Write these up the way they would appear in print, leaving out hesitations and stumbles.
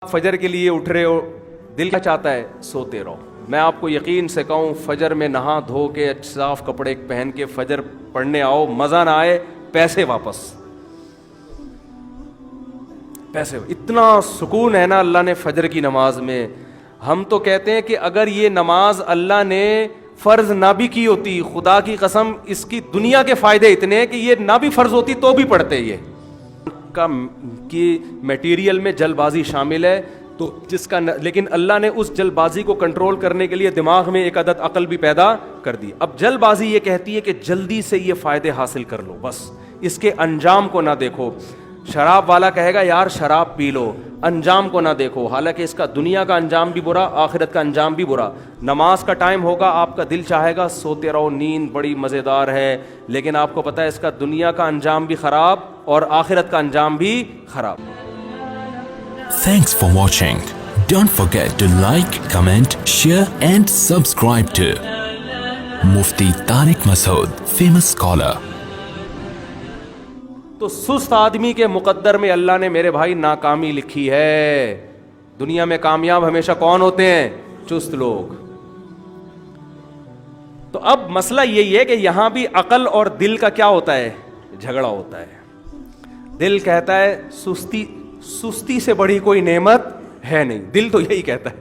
فجر کے لیے اٹھ رہے ہو, دل کیا چاہتا ہے؟ سوتے رہو. میں آپ کو یقین سے کہوں, فجر میں نہا دھو کے صاف کپڑے پہن کے فجر پڑھنے آؤ, مزہ نہ آئے پیسے واپس. پیسے اتنا سکون ہے نا اللہ نے فجر کی نماز میں. ہم تو کہتے ہیں کہ اگر یہ نماز اللہ نے فرض نہ بھی کی ہوتی, خدا کی قسم اس کی دنیا کے فائدے اتنے ہیں کہ یہ نہ بھی فرض ہوتی تو بھی پڑھتے. یہ کی میٹیریل میں جلد بازی شامل ہے, تو جس کا لیکن اللہ نے اس جلد بازی کو کنٹرول کرنے کے لیے دماغ میں ایک عدد عقل بھی پیدا کر دی. اب جلد بازی یہ کہتی ہے کہ جلدی سے یہ فائدے حاصل کر لو, بس اس کے انجام کو نہ دیکھو. شراب والا کہے گا یار شراب پی لو, انجام کو نہ دیکھو, حالانکہ اس کا دنیا کا انجام بھی برا, آخرت کا انجام بھی برا. نماز کا ٹائم ہوگا, آپ کا دل چاہے گا سوتے رہو, نیند بڑی مزیدار ہے, لیکن آپ کو پتہ ہے اس کا دنیا کا انجام بھی خراب اور آخرت کا انجام بھی خراب. Thanks for watching. Don't forget to like, comment, share and subscribe to Mufti Tariq Masood, famous scholar. تو سست آدمی کے مقدر میں اللہ نے میرے بھائی ناکامی لکھی ہے. دنیا میں کامیاب ہمیشہ کون ہوتے ہیں؟ چست لوگ. تو اب مسئلہ یہی ہے کہ یہاں بھی عقل اور دل کا کیا ہوتا ہے؟ جھگڑا ہوتا ہے. دل کہتا ہے سستی سے بڑی کوئی نعمت ہے نہیں. دل تو یہی کہتا ہے.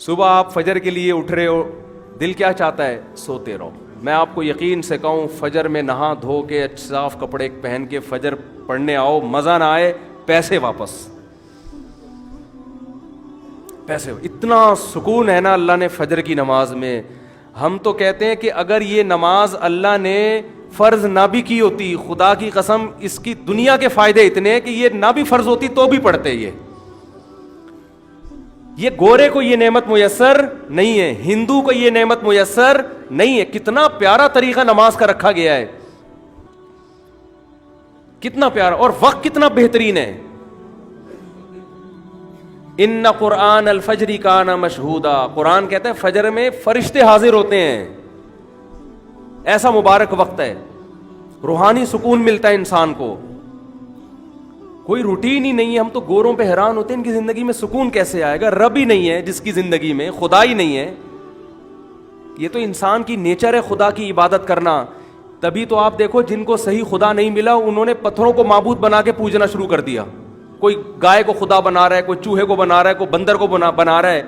صبح آپ فجر کے لیے اٹھ رہے ہو, دل کیا چاہتا ہے؟ سوتے رہو. میں آپ کو یقین سے کہوں, فجر میں نہا دھو کے صاف کپڑے پہن کے فجر پڑھنے آؤ, مزہ نہ آئے پیسے واپس. پیسے اتنا سکون ہے نا اللہ نے فجر کی نماز میں. ہم تو کہتے ہیں کہ اگر یہ نماز اللہ نے فرض نہ بھی کی ہوتی, خدا کی قسم اس کی دنیا کے فائدے اتنے ہیں کہ یہ نہ بھی فرض ہوتی تو بھی پڑھتے. یہ گورے کو یہ نعمت میسر نہیں ہے, ہندو کو یہ نعمت میسر نہیں ہے. کتنا پیارا طریقہ نماز کا رکھا گیا ہے, کتنا پیارا, اور وقت کتنا بہترین ہے. ان قرآن الفجر کان مشہودا, قرآن کہتا ہے فجر میں فرشتے حاضر ہوتے ہیں. ایسا مبارک وقت ہے, روحانی سکون ملتا ہے انسان کو. کوئی روٹین ہی نہیں ہے. ہم تو گوروں پہ حیران ہوتے ہیں, ان کی زندگی میں سکون کیسے آئے گا؟ رب ہی نہیں ہے جس کی زندگی میں, خدا ہی نہیں ہے. یہ تو انسان کی نیچر ہے خدا کی عبادت کرنا. تبھی تو آپ دیکھو جن کو صحیح خدا نہیں ملا انہوں نے پتھروں کو معبود بنا کے پوجنا شروع کر دیا. کوئی گائے کو خدا بنا رہا ہے, کوئی چوہے کو بنا رہا ہے, کوئی بندر کو بنا رہا ہے.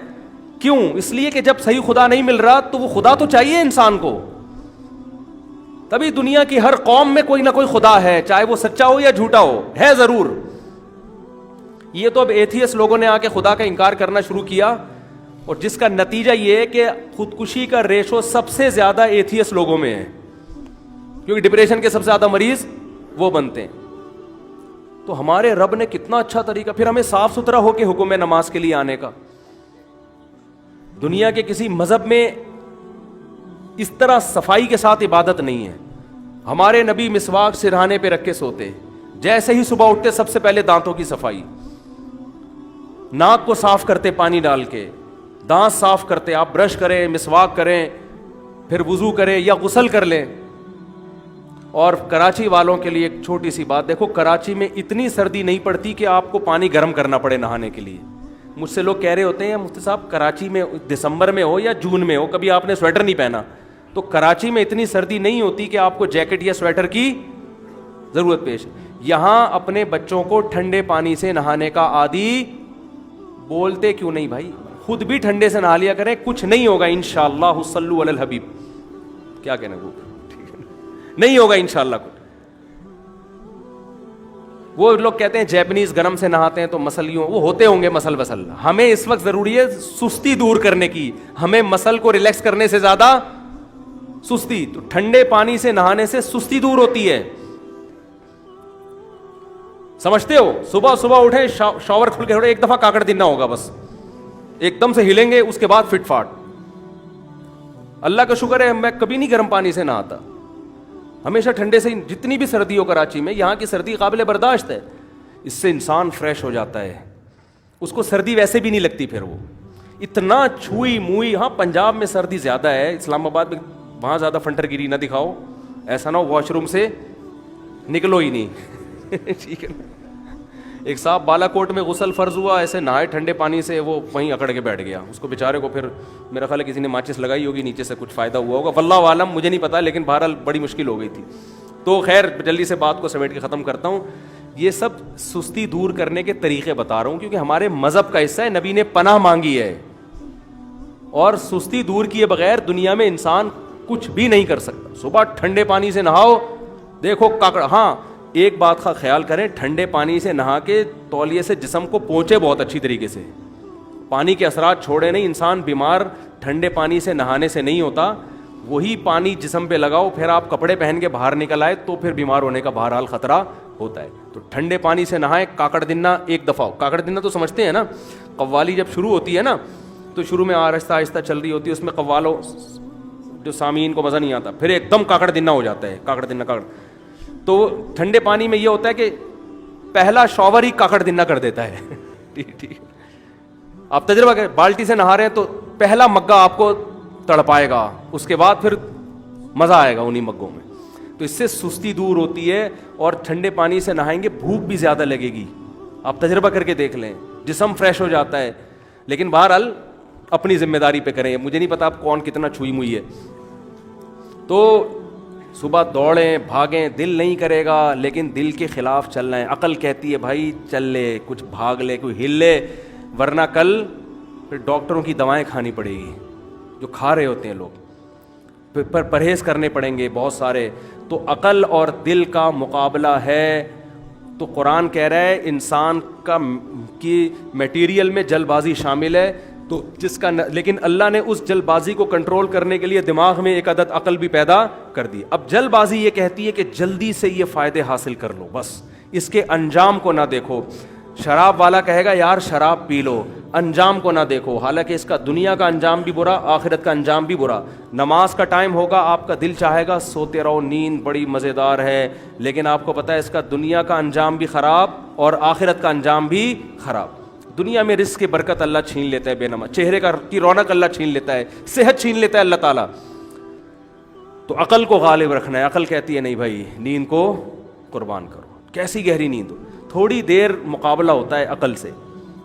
کیوں؟ اس لیے کہ جب صحیح خدا نہیں مل رہا تو وہ خدا تو چاہیے انسان کو. تبھی دنیا کی ہر قوم میں کوئی نہ کوئی خدا ہے, چاہے وہ سچا ہو یا جھوٹا ہو, ہے ضرور. یہ تو اب ایتھیس لوگوں نے آ کے خدا کا انکار کرنا شروع کیا, اور جس کا نتیجہ یہ ہے کہ خودکشی کا ریشو سب سے زیادہ ایتھیس لوگوں میں ہے, کیونکہ ڈپریشن کے سب سے زیادہ مریض وہ بنتے ہیں. تو ہمارے رب نے کتنا اچھا طریقہ, پھر ہمیں صاف ستھرا ہو کے حکم ہے نماز کے لیے آنے کا. دنیا کے کسی مذہب میں اس طرح صفائی کے ساتھ عبادت نہیں ہے. ہمارے نبی مسواک سرہانے پہ رکھ کے سوتے, جیسے ہی صبح اٹھتے سب سے پہلے دانتوں کی صفائی, ناک کو صاف کرتے پانی ڈال کے, دانت صاف کرتے, آپ برش کریں, مسواک کریں, پھر وضو کریں یا غسل کر لیں. اور کراچی والوں کے لیے ایک چھوٹی سی بات, دیکھو کراچی میں اتنی سردی نہیں پڑتی کہ آپ کو پانی گرم کرنا پڑے نہانے کے لیے. مجھ سے لوگ کہہ رہے ہوتے ہیں مفتی صاحب کراچی میں دسمبر میں ہو یا جون میں ہو, کبھی آپ نے سویٹر نہیں پہنا, تو کراچی میں اتنی سردی نہیں ہوتی کہ آپ کو جیکٹ یا سویٹر کی ضرورت پیش. یہاں اپنے بچوں کو ٹھنڈے پانی سے نہانے کا عادی بولتے کیوں نہیں بھائی؟ خود بھی ٹھنڈے سے نہا لیا کریں, کچھ نہیں ہوگا انشاءاللہ. صلو علی الحبیب, کیا کہنا وہ نہیں ہوگا انشاءاللہ. وہ لوگ کہتے ہیں جیپنیز گرم سے نہاتے ہیں تو مسلیوں, وہ ہوتے ہوں گے مسل وسل. ہمیں اس وقت ضروری ہے سستی دور کرنے کی, ہمیں مسل کو ریلیکس کرنے سے زیادہ سستی. تو ٹھنڈے پانی سے نہانے سے سستی دور ہوتی ہے, سمجھتے ہو؟ صبح صبح اٹھیں, شاور کھل کے اٹھے, ایک دفعہ کاکڑ دینا ہوگا بس, ایک دم سے ہلیں گے, اس کے بعد فٹ فاٹ. اللہ کا شکر ہے میں کبھی نہیں گرم پانی سے نہاتا, ہمیشہ ٹھنڈے سے. جتنی بھی سردی ہو کراچی میں, یہاں کی سردی قابل برداشت ہے, اس سے انسان فریش ہو جاتا ہے, اس کو سردی ویسے بھی نہیں لگتی. پھر وہ اتنا چھوئی موئی. ہاں پنجاب میں سردی زیادہ ہے, اسلام آباد میں, وہاں زیادہ فنٹر گیری نہ دکھاؤ, ایسا نہ ہو واش روم سے نکلو ہی نہیں. ٹھیک ہے, ایک صاحب بالا کوٹ میں غسل فرض ہوا, ایسے نہائے ٹھنڈے پانی سے, وہ وہیں اکڑ کے بیٹھ گیا. اس کو بیچارے کو پھر میرا خیال ہے کسی نے ماچس لگائی ہوگی, نیچے سے کچھ فائدہ ہوا ہوگا, واللہ عالم, مجھے نہیں پتا, لیکن بہرحال بڑی مشکل ہو گئی تھی. تو خیر جلدی سے بات کو سمیٹ کے ختم کرتا ہوں. یہ سب سستی دور کرنے کے طریقے بتا رہا ہوں کیونکہ ہمارے مذہب کا حصہ ہے, نبی نے پناہ مانگی ہے, اور سستی دور کیے بغیر دنیا میں انسان کچھ بھی نہیں کر سکتا. صبح ٹھنڈے پانی سے نہاؤ, دیکھو کاکڑ. ہاں ایک بات کا خیال کریں, ٹھنڈے پانی سے نہا کے تولیے سے جسم کو پہنچے بہت اچھی طریقے سے, پانی کے اثرات چھوڑے نہیں. انسان بیمار ٹھنڈے پانی سے نہانے سے نہیں ہوتا, وہی پانی جسم پہ لگاؤ, پھر آپ کپڑے پہن کے باہر نکل آئے تو پھر بیمار ہونے کا بہرحال خطرہ ہوتا ہے. تو ٹھنڈے پانی سے نہائیں. کاکڑ دنہ ایک دفعہ, کاکڑ دنہ تو سمجھتے ہیں نا, قوالی جب شروع ہوتی ہے نا تو شروع میں آہستہ آہستہ چل رہی ہوتی ہے, اس میں قوالوں جو سامعین کو مزہ نہیں آتا, پھر ایک دم کاکڑ دنہ ہو جاتا ہے, کاکڑ دنہ کاکڑ. تو ٹھنڈے پانی میں یہ ہوتا ہے کہ پہلا شاور ہی کاکڑ دنہ کر دیتا ہے. ٹھیک, آپ تجربہ کریں, بالٹی سے نہا رہے ہیں تو پہلا مگا آپ کو تڑپائے گا, اس کے بعد پھر مزہ آئے گا انہی مگوں میں. تو اس سے سستی دور ہوتی ہے, اور ٹھنڈے پانی سے نہائیں گے بھوک بھی زیادہ لگے گی. آپ تجربہ کر کے دیکھ لیں, جسم فریش ہو جاتا ہے. لیکن بہرحال اپنی ذمہ داری پہ کریں, مجھے نہیں پتا آپ کون کتنا چھوئی موئی ہے. تو صبح دوڑیں بھاگیں, دل نہیں کرے گا لیکن دل کے خلاف چلنا ہے. عقل کہتی ہے بھائی چل لے, کچھ بھاگ لے, کوئی ہل لے, ورنہ کل پھر ڈاکٹروں کی دوائیں کھانی پڑے گی جو کھا رہے ہوتے ہیں لوگ, پر پرہیز کرنے پڑیں گے بہت سارے. تو عقل اور دل کا مقابلہ ہے. تو قرآن کہہ رہا ہے انسان کا کی میٹیریل میں جلد بازی شامل ہے, تو جس کا لیکن اللہ نے اس جلد بازی کو کنٹرول کرنے کے لیے دماغ میں ایک عدد عقل بھی پیدا کر دی. اب جلد بازی یہ کہتی ہے کہ جلدی سے یہ فائدے حاصل کر لو, بس اس کے انجام کو نہ دیکھو. شراب والا کہے گا یار شراب پی لو, انجام کو نہ دیکھو, حالانکہ اس کا دنیا کا انجام بھی برا, آخرت کا انجام بھی برا. نماز کا ٹائم ہوگا, آپ کا دل چاہے گا سوتے رہو, نیند بڑی مزیدار ہے, لیکن آپ کو پتہ ہے اس کا دنیا کا انجام بھی خراب اور آخرت کا انجام بھی خراب. دنیا میں رزق کی برکت اللہ چھین لیتا ہے بے نماز, چہرے کی رونق اللہ چھین لیتا ہے, صحت چھین لیتا ہے اللہ تعالیٰ. تو عقل کو غالب رکھنا ہے. عقل کہتی ہے نہیں بھائی نیند کو قربان کرو. کیسی گہری نیند ہو, تھوڑی دیر مقابلہ ہوتا ہے عقل سے,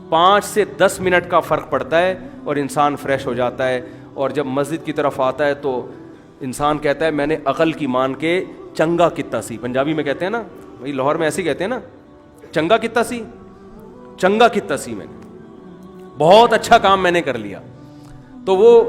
5 سے 10 منٹ کا فرق پڑتا ہے اور انسان فریش ہو جاتا ہے. اور جب مسجد کی طرف آتا ہے تو انسان کہتا ہے میں نے عقل کی مان کے چنگا کتا سی, پنجابی میں کہتے ہیں نا, وہی لاہور میں ایسے ہی کہتے ہیں نا, چنگا کتا سی, چنگا کتا سی, میں نے بہت اچھا کام میں نے کر لیا. تو وہ